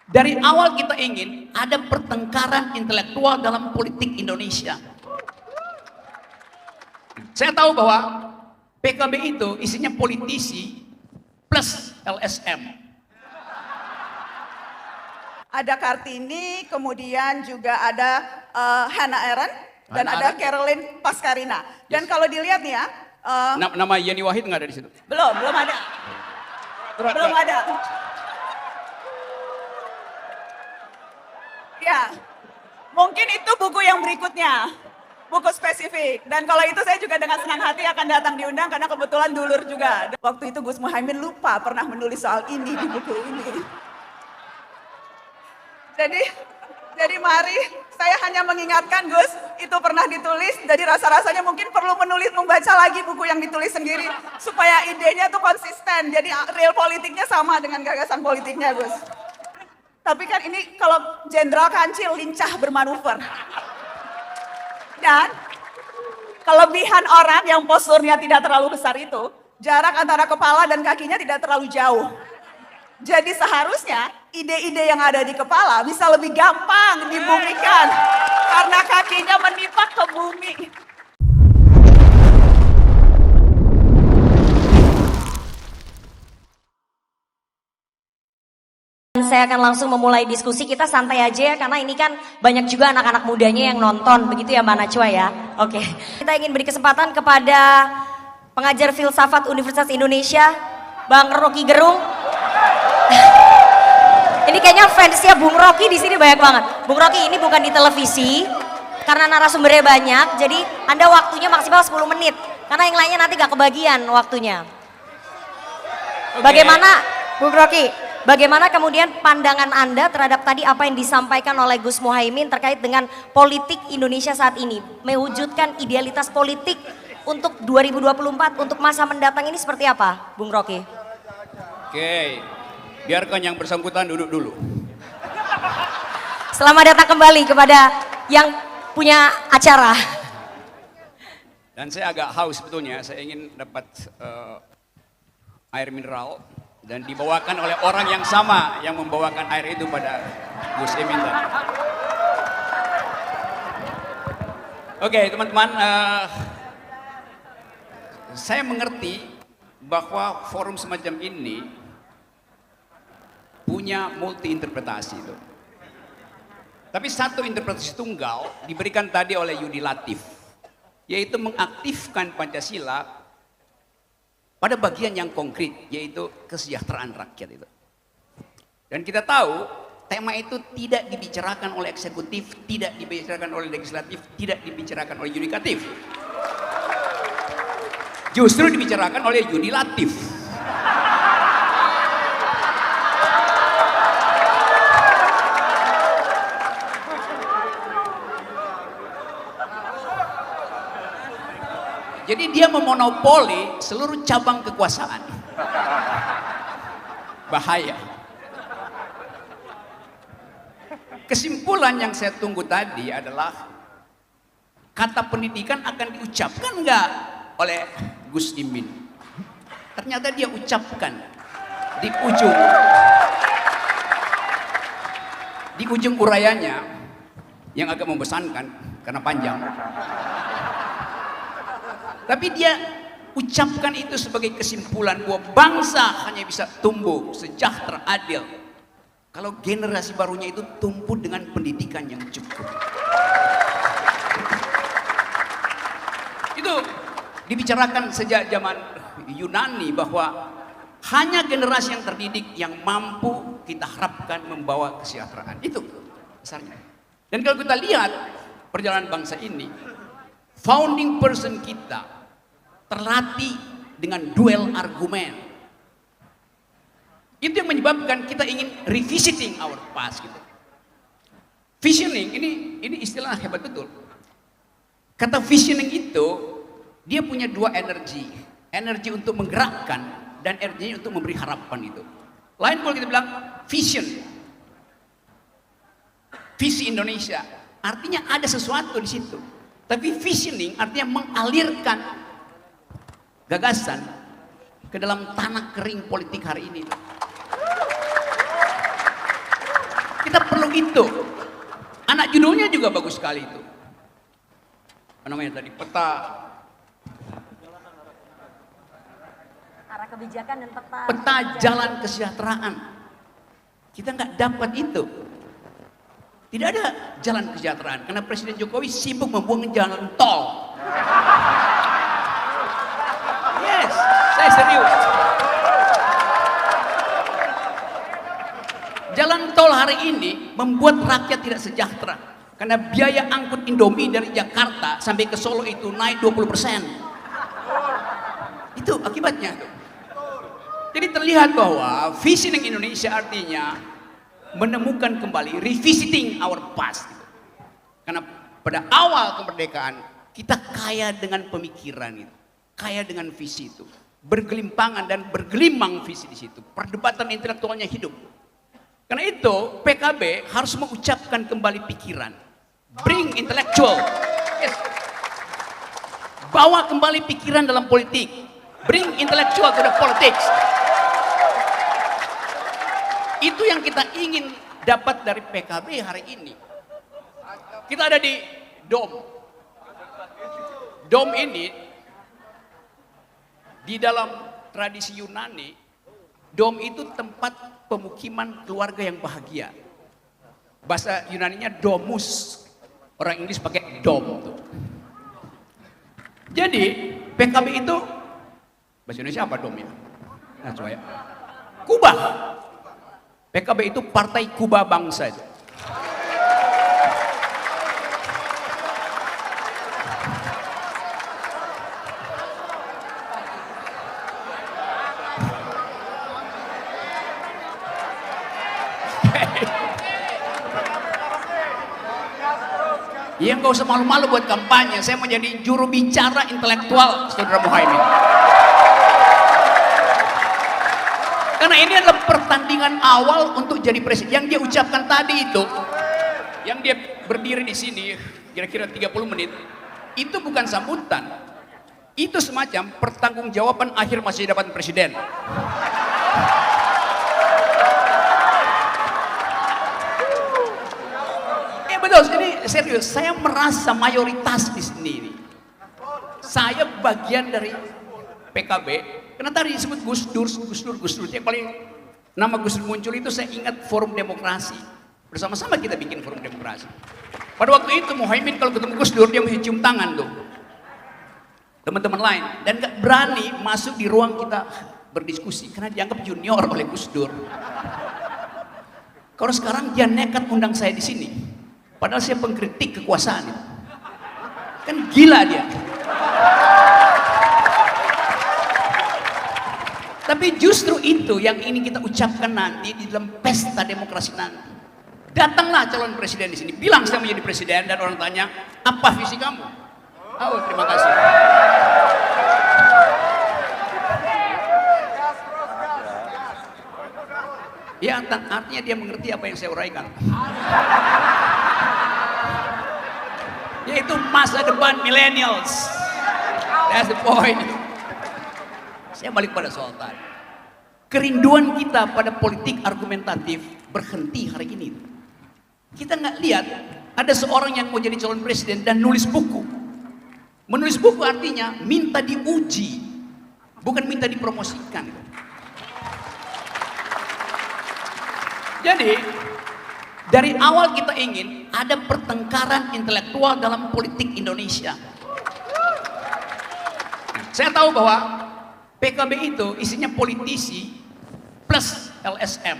Dari awal kita ingin ada pertengkaran intelektual dalam politik Indonesia. Saya tahu bahwa PKB itu isinya politisi plus LSM. Ada Kartini, kemudian juga ada Hannah Arendt, dan ada Caroline Pascarina. Dan kalau dilihat nih ya, nama Yeni Wahid nggak ada di situ? belum ada. Belum ada. Ya, mungkin itu buku yang berikutnya, buku spesifik. Dan kalau itu saya juga dengan senang hati akan datang diundang karena kebetulan dulur juga. Waktu itu Gus Muhaimin lupa pernah menulis soal ini di buku ini. Jadi mari, saya hanya mengingatkan Gus, itu pernah ditulis, jadi rasa-rasanya mungkin perlu membaca lagi buku yang ditulis sendiri, supaya idenya tuh konsisten, jadi real politiknya sama dengan gagasan politiknya Gus. Tapi kan ini kalau Jenderal Kancil lincah bermanuver. Dan kelebihan orang yang posturnya tidak terlalu besar itu, jarak antara kepala dan kakinya tidak terlalu jauh. Jadi seharusnya ide-ide yang ada di kepala bisa lebih gampang dibumikan karena kakinya menipak ke bumi. Saya akan langsung memulai diskusi, kita santai aja ya karena ini kan banyak juga anak-anak mudanya yang nonton, begitu ya Mbak Najwa ya. Oke, kita ingin beri kesempatan kepada pengajar filsafat Universitas Indonesia, Bang Rocky Gerung. Ini kayaknya fansnya Bung Rocky di sini banyak banget. Bung Rocky ini bukan di televisi karena narasumbernya banyak, jadi Anda waktunya maksimal 10 menit karena yang lainnya nanti gak kebagian waktunya. Bagaimana Bung Rocky? Bagaimana kemudian pandangan Anda terhadap tadi apa yang disampaikan oleh Gus Muhaimin terkait dengan politik Indonesia saat ini? Mewujudkan idealitas politik untuk 2024, untuk masa mendatang ini seperti apa, Bung Rocky? Oke, biarkan yang bersangkutan duduk dulu. Selamat datang kembali kepada yang punya acara. Dan saya agak haus sebetulnya, saya ingin dapat air mineral. Dan dibawakan oleh orang yang sama yang membawakan air itu pada Gus Imin tadi. Oke teman-teman, saya mengerti bahwa forum semacam ini punya multi interpretasi itu. Tapi satu interpretasi tunggal diberikan tadi oleh Yudi Latif, yaitu mengaktifkan Pancasila pada bagian yang konkret, yaitu kesejahteraan rakyat itu. Dan kita tahu tema itu tidak dibicarakan oleh eksekutif, tidak dibicarakan oleh legislatif, tidak dibicarakan oleh yudikatif. Justru dibicarakan oleh Yudi Latif. Jadi dia memonopoli seluruh cabang kekuasaan. Bahaya. Kesimpulan yang saya tunggu tadi adalah kata pendidikan akan diucapkan enggak oleh Gus Imin. Ternyata dia ucapkan di ujung urayanya yang agak membosankan karena panjang. Tapi dia ucapkan itu sebagai kesimpulan bahwa bangsa hanya bisa tumbuh sejahtera, adil kalau generasi barunya itu tumbuh dengan pendidikan yang cukup. Itu dibicarakan sejak zaman Yunani bahwa hanya generasi yang terdidik yang mampu kita harapkan membawa kesejahteraan. Itu besarnya. Dan kalau kita lihat perjalanan bangsa ini, founding person kita terlatih dengan duel argumen. Itu yang menyebabkan kita ingin revisiting our past gitu. Visioning ini istilah hebat betul. Kata visioning itu dia punya dua energi untuk menggerakkan dan energi untuk memberi harapan itu. Lain kalau kita bilang vision, visi Indonesia, artinya ada sesuatu di situ. Tapi visioning artinya mengalirkan gagasan ke dalam tanah kering politik hari ini. Kita perlu itu. Anak judulnya juga bagus sekali itu. Apa namanya tadi? Peta Arah kebijakan dan peta. Peta jalan kesejahteraan. Kita nggak dapat itu. Tidak ada jalan kesejahteraan karena Presiden Jokowi sibuk membuang jalan tol. Yes, saya serius. Jalan tol hari ini membuat rakyat tidak sejahtera karena biaya angkut Indomie dari Jakarta sampai ke Solo itu naik 20%. Itu akibatnya. Jadi terlihat bahwa visioning Indonesia artinya menemukan kembali, revisiting our past. Karena pada awal kemerdekaan kita kaya dengan pemikiran itu, kaya dengan visi itu, bergelimpangan dan bergelimang visi di situ, perdebatan intelektualnya hidup. Karena itu PKB harus mengucapkan kembali pikiran, bring intellectual, yes. Bawa kembali pikiran dalam politik, bring intellectual to the politics. Itu yang kita ingin dapat dari PKB hari ini. Kita ada di Dom. Dom ini di dalam tradisi Yunani, Dom itu tempat pemukiman keluarga yang bahagia. Bahasa Yunaninya domus. Orang Inggris pakai dom tuh. Jadi PKB itu bahasa Indonesia apa dom ya? Nah, coba ya. Kubah. PKB itu Partai Kubah Bangsa itu. Ya nggak usah malu-malu buat kampanye. Saya mau jadi juru bicara intelektual, Saudara Muhaimin. Karena ini adalah pertandingan awal untuk jadi presiden. Yang dia ucapkan tadi itu, yang dia berdiri di sini kira-kira 30 menit, itu bukan sambutan. Itu semacam pertanggungjawaban akhir masa jabatan presiden. Betul, ini serius. Saya merasa mayoritas di sini. Saya bagian dari PKB. Karena tadi disebut Gus Dur. Yang paling nama Gus Dur muncul itu saya ingat Forum Demokrasi. Bersama-sama kita bikin Forum Demokrasi. Pada waktu itu Muhaimin kalau ketemu Gus Dur dia mesti cium tangan tuh. Teman-teman lain. Dan gak berani masuk di ruang kita berdiskusi. Karena dianggap junior oleh Gus Dur. Kalau sekarang dia nekat undang saya di sini. Padahal saya pengkritik kekuasaan itu. Kan gila dia. Tapi justru itu yang ingin kita ucapkan nanti di dalam pesta demokrasi nanti. Datanglah calon presiden di sini. Bilang saya menjadi presiden dan orang tanya, apa visi kamu? Oh, terima kasih. Ya, artinya dia mengerti apa yang saya uraikan. Yaitu masa depan millennials. That's the point. Saya balik pada soal tadi. Kerinduan kita pada politik argumentatif berhenti hari ini. Kita nggak lihat ada seorang yang mau jadi calon presiden dan nulis buku. Menulis buku artinya minta diuji, bukan minta dipromosikan. Jadi dari awal kita ingin ada pertengkaran intelektual dalam politik Indonesia. Saya tahu bahwa PKB itu isinya politisi plus LSM.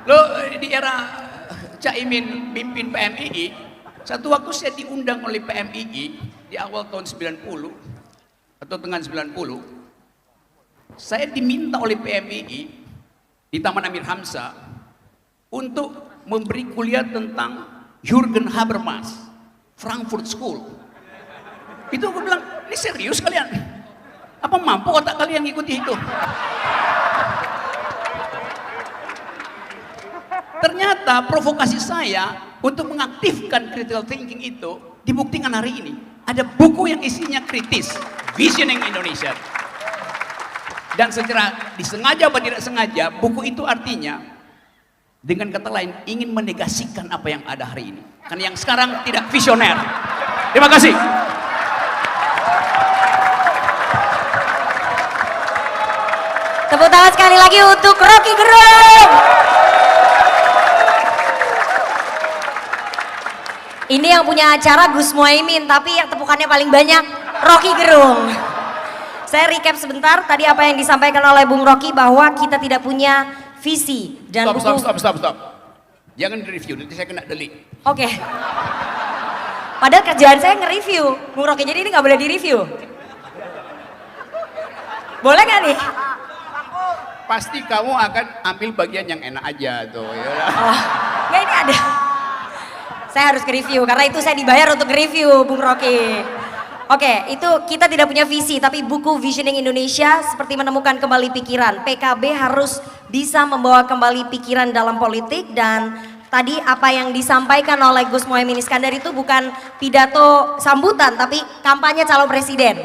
Lo di era Caimin pimpin PMII, satu waktu saya diundang oleh PMII di awal tahun 90 atau tengah 90, saya diminta oleh PMII di Taman Amir Hamzah untuk memberi kuliah tentang Jürgen Habermas, Frankfurt School. Itu aku bilang, ini serius kalian? Apa mampu otak kalian ngikuti itu? Ternyata provokasi saya untuk mengaktifkan critical thinking itu dibuktikan hari ini. Ada buku yang isinya kritis. Visioning Indonesia. Dan secara disengaja atau tidak sengaja, buku itu artinya dengan kata lain ingin menegasikan apa yang ada hari ini. Karena yang sekarang tidak visioner. Terima kasih. Tepuk tangan sekali lagi untuk Rocky Gerung. Ini yang punya acara Gus Muhaimin, tapi yang tepukannya paling banyak Rocky Gerung. Saya recap sebentar tadi apa yang disampaikan oleh Bung Rocky bahwa kita tidak punya visi dan Stop. Jangan direview, nanti saya kena delete. Oke. Padahal kerjaan saya nge-review, Bung Rocky, jadi ini nggak boleh di-review. Boleh nggak nih? Pasti kamu akan ambil bagian yang enak aja tuh. Ya. Oh, nggak, ini ada. Saya harus nge-review karena itu saya dibayar untuk nge-review, Bung Rocky. Oke, itu kita tidak punya visi, tapi buku Visioning Indonesia seperti menemukan kembali pikiran. PKB harus bisa membawa kembali pikiran dalam politik, dan tadi apa yang disampaikan oleh Gus Muhaimin Iskandar itu bukan pidato sambutan, tapi kampanye calon presiden.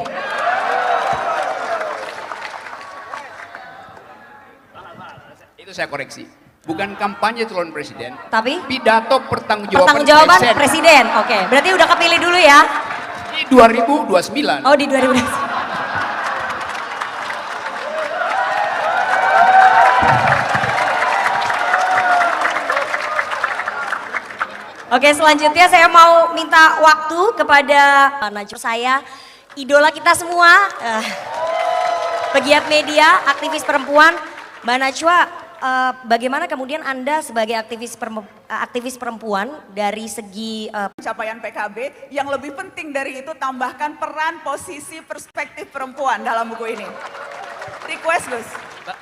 Itu saya koreksi. Bukan kampanye calon presiden, Tapi pidato pertanggungjawaban pertanggungjawaban presiden. Oke, berarti udah kepilih dulu ya. Di 2029. Oh, di 2000. Oke, selanjutnya saya mau minta waktu kepada Najwa, saya idola kita semua, pegiat media, aktivis perempuan. Mbak Najwa, bagaimana kemudian Anda sebagai aktivis perempuan dari segi Pencapaian PKB, yang lebih penting dari itu tambahkan peran, posisi, perspektif perempuan dalam buku ini. Request, Gus.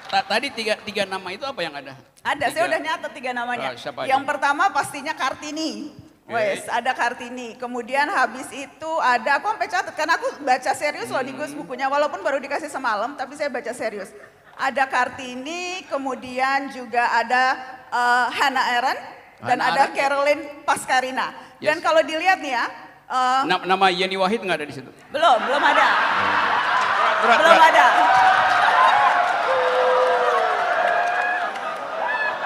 Tadi tiga nama itu apa yang ada? Ada, saya udah nyatet 3 namanya. Siapa Yang aja? pertama pastinya Kartini. Wes, ada Kartini. Kemudian habis itu ada, aku sampai catat karena aku baca serius loh di Gus bukunya, walaupun baru dikasih semalam, tapi saya baca serius. Ada Kartini, kemudian juga ada Hannah Arendt, dan Hannah ada Arendt. Caroline Pascarina. Dan Yes. kalau dilihat nih ya, Nama Yeni Wahid nggak ada di situ. belum ada. Berat. Belum ada.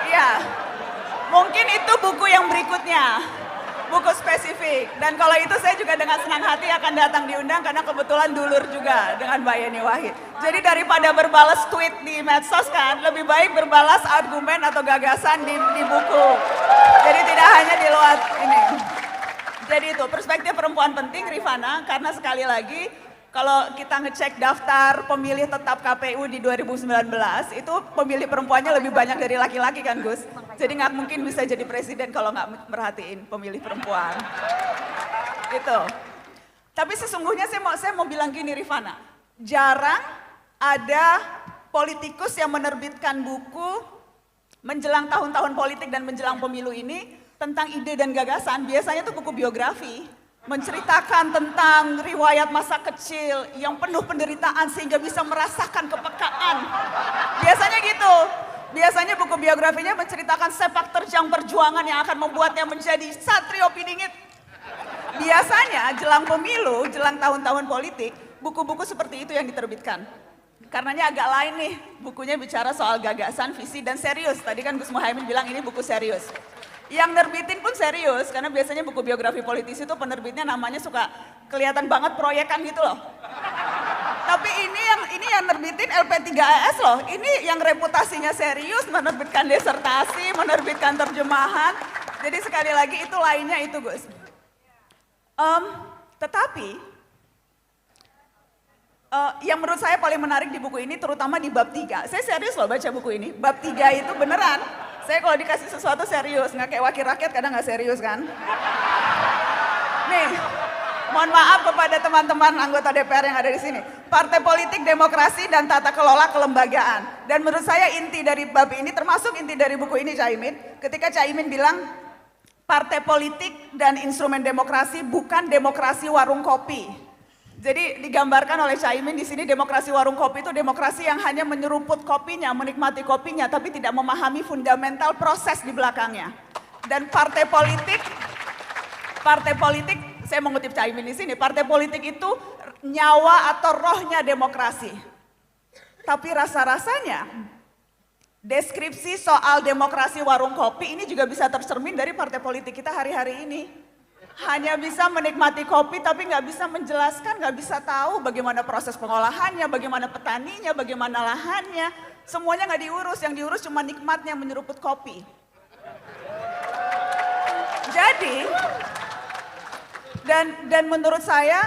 Iya, mungkin itu buku yang berikutnya, buku spesifik. Dan kalau itu saya juga dengan senang hati akan datang diundang karena kebetulan dulur juga dengan Mbak Yeni Wahid. Jadi daripada berbalas tweet di medsos kan, lebih baik berbalas argumen atau gagasan di buku. Jadi tidak hanya di luar ini. Jadi itu perspektif perempuan penting, Rifana, karena sekali lagi kalau kita ngecek daftar pemilih tetap KPU di 2019, itu pemilih perempuannya lebih banyak dari laki-laki kan, Gus? Jadi nggak mungkin bisa jadi presiden kalau nggak merhatiin pemilih perempuan. Gitu. Tapi sesungguhnya saya mau bilang gini, Rifana, jarang ada politikus yang menerbitkan buku menjelang tahun-tahun politik dan menjelang pemilu ini tentang ide dan gagasan. Biasanya tuh buku biografi, menceritakan tentang riwayat masa kecil yang penuh penderitaan sehingga bisa merasakan kepekaan. Biasanya gitu. Biasanya buku biografinya menceritakan sepak terjang perjuangan yang akan membuatnya menjadi satrio piningit. Biasanya jelang pemilu, jelang tahun-tahun politik, buku-buku seperti itu yang diterbitkan. Karenanya agak lain nih, bukunya bicara soal gagasan, visi, dan serius. Tadi kan Gus Muhaimin bilang ini buku serius. Yang nerbitin pun serius, karena biasanya buku biografi politisi itu penerbitnya namanya suka kelihatan banget proyekan gitu loh. Tapi ini yang nerbitin LP3ES loh, ini yang reputasinya serius, menerbitkan disertasi, menerbitkan terjemahan. Jadi sekali lagi itu lainnya itu, Gus. Tetapi yang menurut saya paling menarik di buku ini, terutama di bab 3. Saya serius loh baca buku ini. Bab 3 itu beneran. Saya kalau dikasih sesuatu serius, nggak kayak wakil rakyat kadang nggak serius kan. Nih, mohon maaf kepada teman-teman anggota DPR yang ada di sini. Partai politik, demokrasi, dan tata kelola kelembagaan. Dan menurut saya inti dari bab ini, termasuk inti dari buku ini Caimin, ketika Caimin bilang, partai politik dan instrumen demokrasi bukan demokrasi warung kopi. Jadi digambarkan oleh Caimin di sini demokrasi warung kopi itu demokrasi yang hanya menyeruput kopinya, menikmati kopinya, tapi tidak memahami fundamental proses di belakangnya. Dan partai politik, saya mengutip Caimin di sini, partai politik itu nyawa atau rohnya demokrasi. Tapi rasa-rasanya deskripsi soal demokrasi warung kopi ini juga bisa tercermin dari partai politik kita hari-hari ini. Hanya bisa menikmati kopi tapi nggak bisa menjelaskan, nggak bisa tahu bagaimana proses pengolahannya, bagaimana petaninya, bagaimana lahannya. Semuanya nggak diurus, yang diurus cuma nikmatnya menyeruput kopi. Jadi, dan menurut saya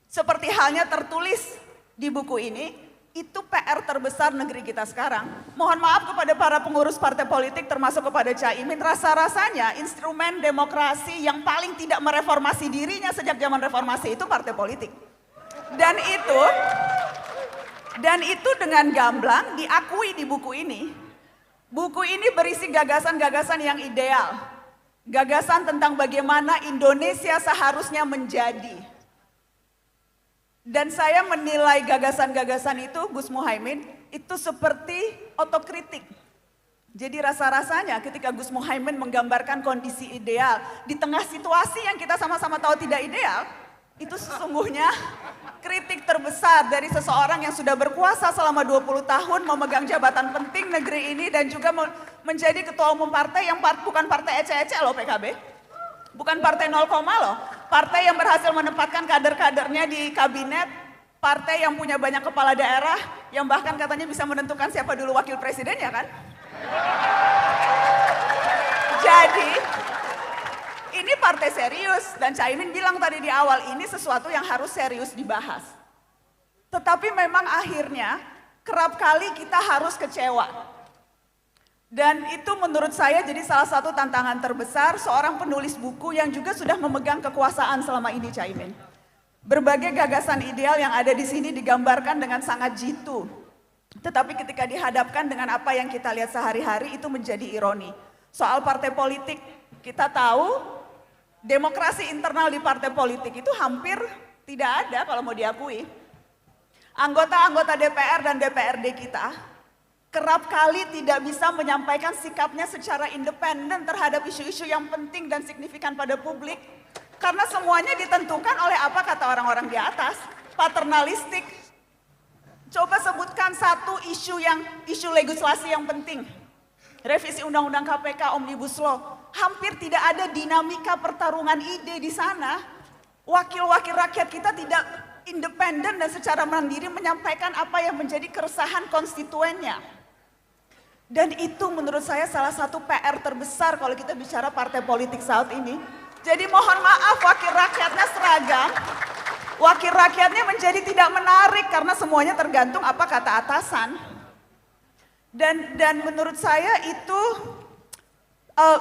seperti halnya tertulis di buku ini, itu PR terbesar negeri kita sekarang. Mohon maaf kepada para pengurus partai politik termasuk kepada Caimin, rasa-rasanya instrumen demokrasi yang paling tidak mereformasi dirinya sejak zaman reformasi itu partai politik. Dan itu dengan gamblang diakui di buku ini. Buku ini berisi gagasan-gagasan yang ideal. Gagasan tentang bagaimana Indonesia seharusnya menjadi. Dan saya menilai gagasan-gagasan itu, Gus Muhaimin, itu seperti otokritik. Jadi rasa-rasanya ketika Gus Muhaimin menggambarkan kondisi ideal, di tengah situasi yang kita sama-sama tahu tidak ideal, itu sesungguhnya kritik terbesar dari seseorang yang sudah berkuasa selama 20 tahun, memegang jabatan penting negeri ini, dan juga menjadi ketua umum partai yang bukan partai ece-ece loh PKB. Bukan partai 0, loh, partai yang berhasil menempatkan kader-kadernya di kabinet, partai yang punya banyak kepala daerah, yang bahkan katanya bisa menentukan siapa dulu wakil presidennya kan. Jadi, ini partai serius, dan Caimin bilang tadi di awal, ini sesuatu yang harus serius dibahas. Tetapi memang akhirnya, kerap kali kita harus kecewa. Dan itu menurut saya jadi salah satu tantangan terbesar seorang penulis buku yang juga sudah memegang kekuasaan selama ini, Caimin. Berbagai gagasan ideal yang ada di sini digambarkan dengan sangat jitu. Tetapi ketika dihadapkan dengan apa yang kita lihat sehari-hari itu menjadi ironi. Soal partai politik, kita tahu demokrasi internal di partai politik itu hampir tidak ada kalau mau diakui. Anggota-anggota DPR dan DPRD kita kerap kali tidak bisa menyampaikan sikapnya secara independen terhadap isu-isu yang penting dan signifikan pada publik. Karena semuanya ditentukan oleh apa kata orang-orang di atas, paternalistik. Coba sebutkan satu isu legislasi yang penting. Revisi Undang-Undang KPK, Omnibus Law. Hampir tidak ada dinamika pertarungan ide di sana. Wakil-wakil rakyat kita tidak independen dan secara mandiri menyampaikan apa yang menjadi keresahan konstituennya. Dan itu menurut saya salah satu PR terbesar kalau kita bicara partai politik saat ini. Jadi mohon maaf, wakil rakyatnya seragam, wakil rakyatnya menjadi tidak menarik karena semuanya tergantung apa kata atasan. Dan menurut saya itu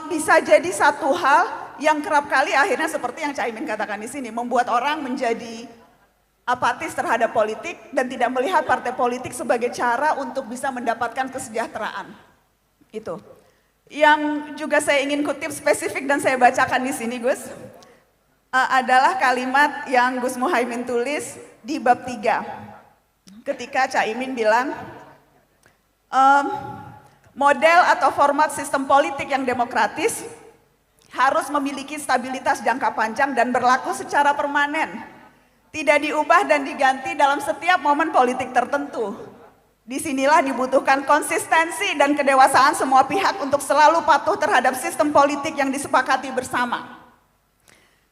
bisa jadi satu hal yang kerap kali akhirnya seperti yang Caimin katakan di sini, membuat orang menjadi apatis terhadap politik dan tidak melihat partai politik sebagai cara untuk bisa mendapatkan kesejahteraan. Itu. Yang juga saya ingin kutip spesifik dan saya bacakan di sini, Gus, adalah kalimat yang Gus Muhaimin tulis di bab 3. Ketika Caimin bilang, model atau format sistem politik yang demokratis harus memiliki stabilitas jangka panjang dan berlaku secara permanen. Tidak diubah dan diganti dalam setiap momen politik tertentu. Disinilah dibutuhkan konsistensi dan kedewasaan semua pihak untuk selalu patuh terhadap sistem politik yang disepakati bersama.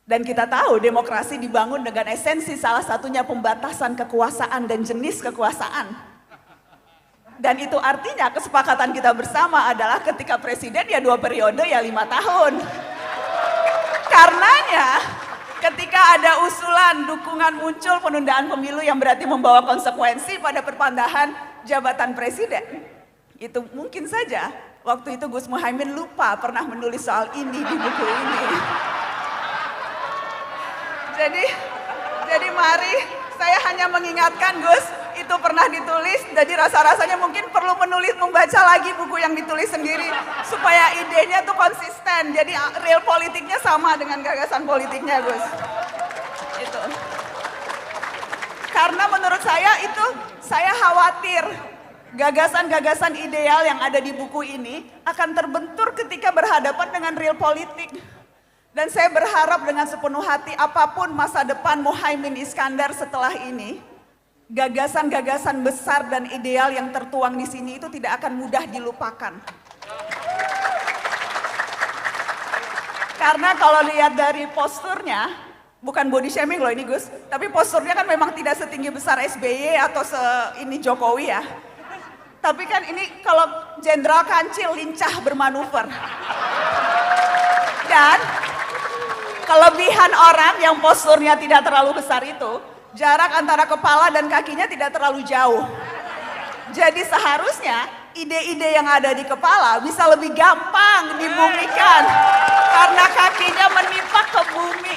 Dan kita tahu demokrasi dibangun dengan esensi salah satunya pembatasan kekuasaan dan jenis kekuasaan. Dan itu artinya kesepakatan kita bersama adalah ketika presiden ya 2 periode ya 5 tahun. Karenanya ketika ada usulan dukungan muncul penundaan pemilu yang berarti membawa konsekuensi pada perpandahan jabatan presiden. Itu mungkin saja waktu itu Gus Muhaimin lupa pernah menulis soal ini di buku ini. Jadi mari saya hanya mengingatkan Gus, itu pernah ditulis, jadi rasa-rasanya mungkin perlu membaca lagi buku yang ditulis sendiri supaya idenya tuh konsisten. Jadi real politiknya sama dengan gagasan politiknya, Gus. Itu. Karena menurut saya itu, saya khawatir gagasan-gagasan ideal yang ada di buku ini akan terbentur ketika berhadapan dengan real politik. Dan saya berharap dengan sepenuh hati apapun masa depan Muhaimin Iskandar setelah ini, gagasan-gagasan besar dan ideal yang tertuang di sini itu tidak akan mudah dilupakan. Karena kalau lihat dari posturnya, bukan body shaming loh ini Gus, tapi posturnya kan memang tidak setinggi besar SBY atau ini Jokowi ya. Tapi kan ini kalau Jenderal Kancil lincah bermanuver. Dan kelebihan orang yang posturnya tidak terlalu besar itu, jarak antara kepala dan kakinya tidak terlalu jauh. Jadi seharusnya ide-ide yang ada di kepala bisa lebih gampang dibumikan karena kakinya menimpa ke bumi.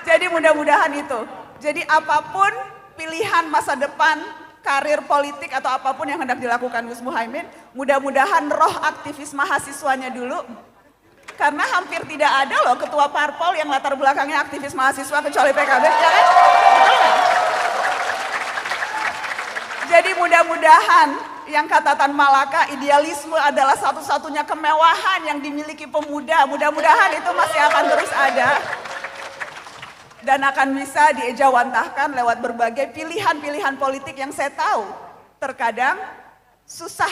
Jadi mudah-mudahan itu. Jadi apapun pilihan masa depan, karir politik atau apapun yang hendak dilakukan Gus Muhaimin, mudah-mudahan roh aktivis mahasiswanya dulu. Karena hampir tidak ada loh ketua parpol yang latar belakangnya aktivis mahasiswa kecuali PKB, ya kan? Jadi mudah-mudahan yang kata Tan Malaka, idealisme adalah satu-satunya kemewahan yang dimiliki pemuda. Mudah-mudahan itu masih akan terus ada. Dan akan bisa diejawantahkan lewat berbagai pilihan-pilihan politik yang saya tahu terkadang susah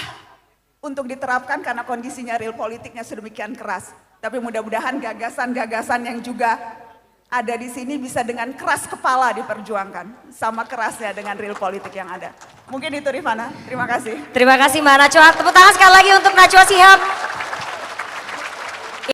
untuk diterapkan karena kondisinya real politiknya sedemikian keras. Tapi mudah-mudahan gagasan-gagasan yang juga ada di sini bisa dengan keras kepala diperjuangkan. Sama kerasnya dengan real politik yang ada. Mungkin itu Rifana, terima kasih. Terima kasih Mbak Najwa. Tepuk tangan sekali lagi untuk Najwa Shihab.